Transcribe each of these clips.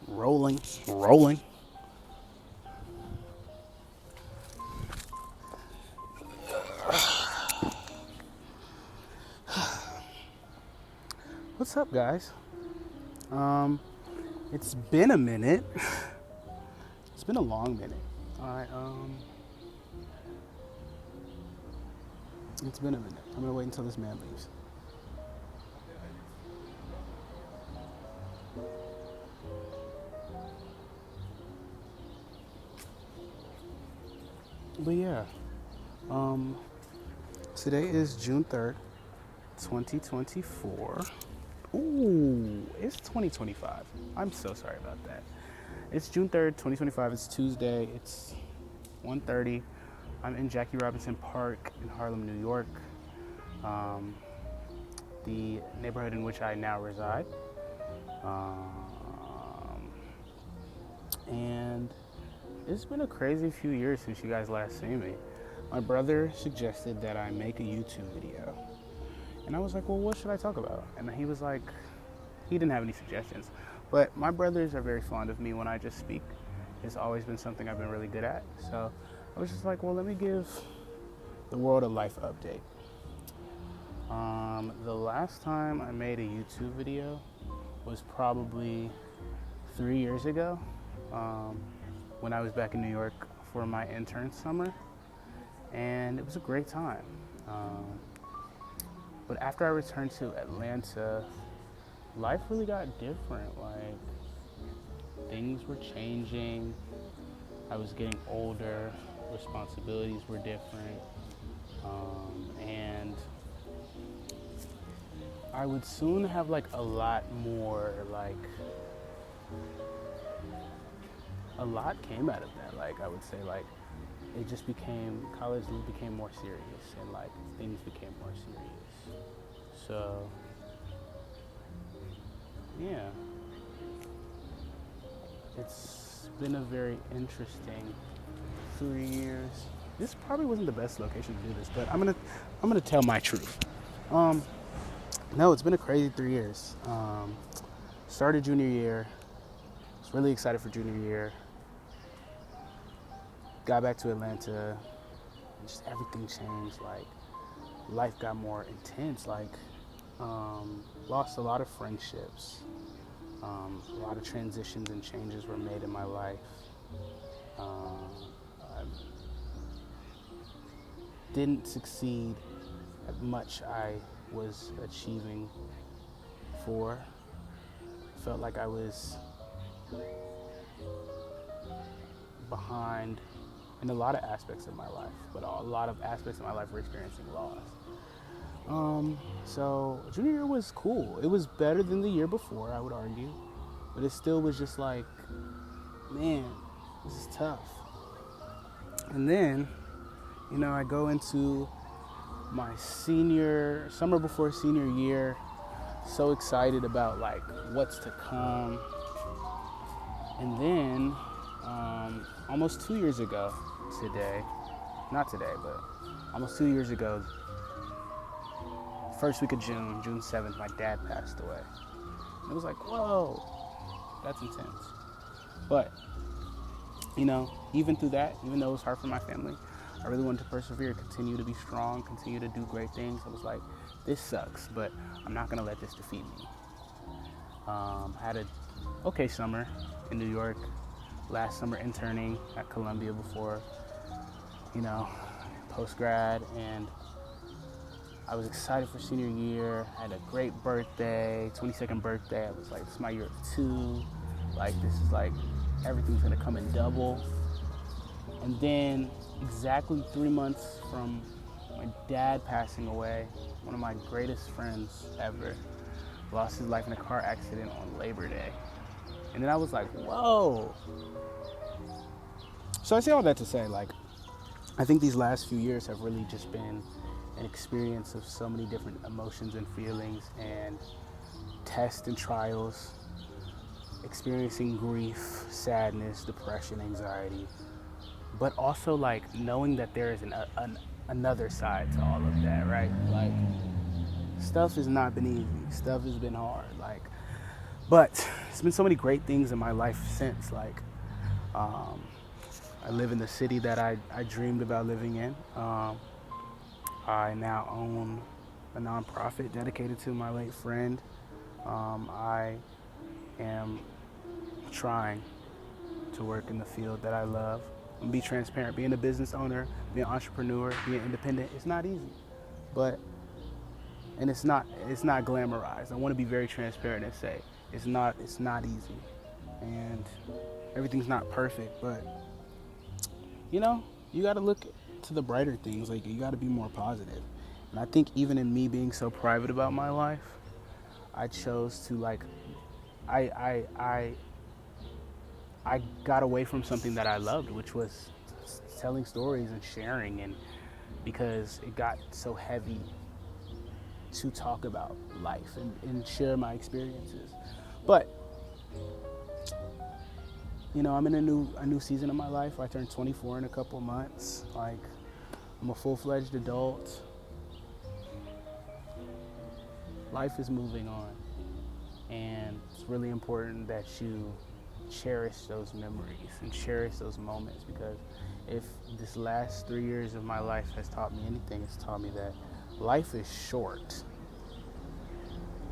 Rolling, rolling. What's up, guys? It's been a minute. It's been a long minute. It's been a minute. I'm gonna wait until this man leaves. But yeah, today is June 3rd, 2024. Ooh, it's 2025. I'm so sorry about that. It's June 3rd, 2025. It's Tuesday. It's 1:30. I'm in Jackie Robinson Park in Harlem, New York, the neighborhood in which I now reside. And it's been a crazy few years since you guys last seen me. My brother suggested that I make a YouTube video. And I was like, well, what should I talk about? And he was like, he didn't have any suggestions. But my brothers are very fond of me when I just speak. It's always been something I've been really good at. So I was just like, well, let me give the world a life update. The last time I made a YouTube video was probably 3 years ago, when I was back in New York for my intern summer. And it was a great time. But after I returned to Atlanta, life really got different. Like, things were changing. I was getting older. Responsibilities were different. And I would soon have like a lot more, a lot came out of that. Like, I would say, like, it just became, college became more serious, and like things became more serious. So yeah, it's been a very interesting 3 years. This probably wasn't the best location to do this, but I'm gonna tell my truth. No, it's been a crazy 3 years. Started junior year. Was really excited for junior year. Got back to Atlanta, and just everything changed. Like, life got more intense. Like, lost a lot of friendships. A lot of transitions and changes were made in my life. I didn't succeed at much I was achieving for. Felt like I was behind in a lot of aspects of my life, but a lot of aspects of my life were experiencing loss. So junior year was cool. It was better than the year before, I would argue, but it still was just like, man, this is tough. And then, I go into my summer before senior year, so excited about like what's to come. And then, almost 2 years ago today, not today, but almost 2 years ago, first week of June 7th, my dad passed away. And it was like, whoa, that's intense. But, even through that, even though it was hard for my family, I really wanted to persevere, continue to be strong, continue to do great things. I was like, this sucks, but I'm not gonna let this defeat me. I had an okay summer in New York. Last summer interning at Columbia before, post-grad, and I was excited for senior year. I had a great birthday, 22nd birthday. I was like, this is my year of 2. Like, this is like, everything's gonna come in double. And then exactly 3 months from my dad passing away, one of my greatest friends ever lost his life in a car accident on Labor Day. And then I was like, whoa. So I say all that to say, like, I think these last few years have really just been an experience of so many different emotions and feelings and tests and trials, experiencing grief, sadness, depression, anxiety, but also like knowing that there is another side to all of that, right? Like, stuff has not been easy. Stuff has been hard. Like, but it's been so many great things in my life since. Like, I live in the city that I dreamed about living in. I now own a nonprofit dedicated to my late friend. I am trying to work in the field that I love and be transparent. Being a business owner, being an entrepreneur, being independent, it's not easy. And it's not glamorized. I want to be very transparent and say it's not easy. And everything's not perfect, but you know, you got to look to the brighter things. Like, you got to be more positive. And I think even in me being so private about my life, I chose to like, I got away from something that I loved, which was telling stories and sharing, and because it got so heavy to talk about life and share my experiences. But you know, I'm in a new season of my life. I turned 24 in a couple months. Like, I'm a full-fledged adult. Life is moving on, and it's really important that you cherish those memories and cherish those moments, because if this last 3 years of my life has taught me anything, it's taught me that life is short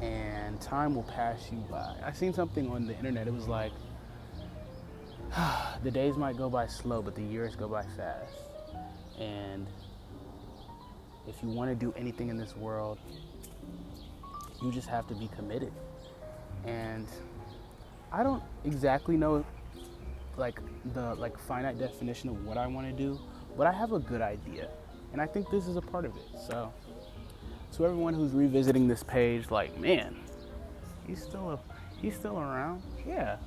and time will pass you by. I seen something on the internet. It was like, the days might go by slow, but the years go by fast. And if you want to do anything in this world, you just have to be committed. And I don't exactly know like the finite definition of what I want to do, but I have a good idea, and I think this is a part of it. So to everyone who's revisiting this page, like, man, he's still around. Yeah,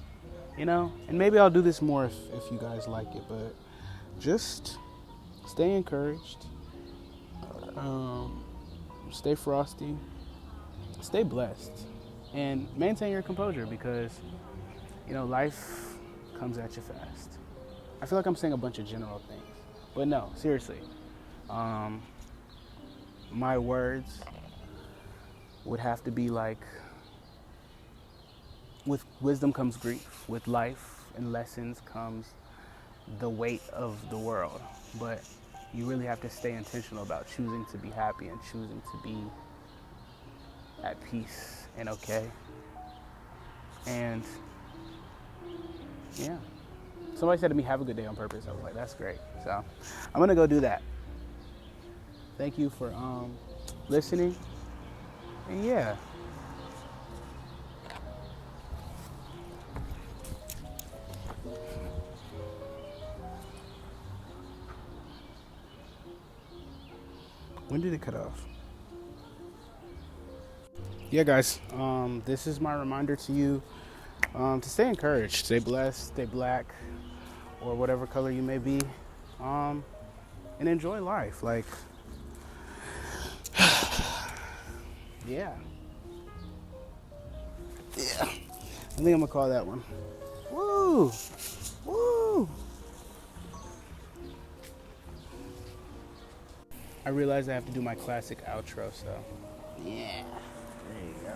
you know, and maybe I'll do this more if you guys like it, but just stay encouraged, stay frosty, stay blessed, and maintain your composure, because you know, life comes at you fast. I feel like I'm saying a bunch of general things, but no, seriously. My words would have to be like, with wisdom comes grief, with life and lessons comes the weight of the world. But you really have to stay intentional about choosing to be happy and choosing to be at peace and okay. And yeah, somebody said to me, have a good day on purpose. I was like, that's great. So I'm gonna go do that. Thank you for listening. And yeah. When did it cut off? Yeah, guys, this is my reminder to you to stay encouraged, stay blessed, stay black, or whatever color you may be, and enjoy life. Like, yeah. I think I'm gonna call that one. Woo! Woo! I realized I have to do my classic outro, so yeah. There you go.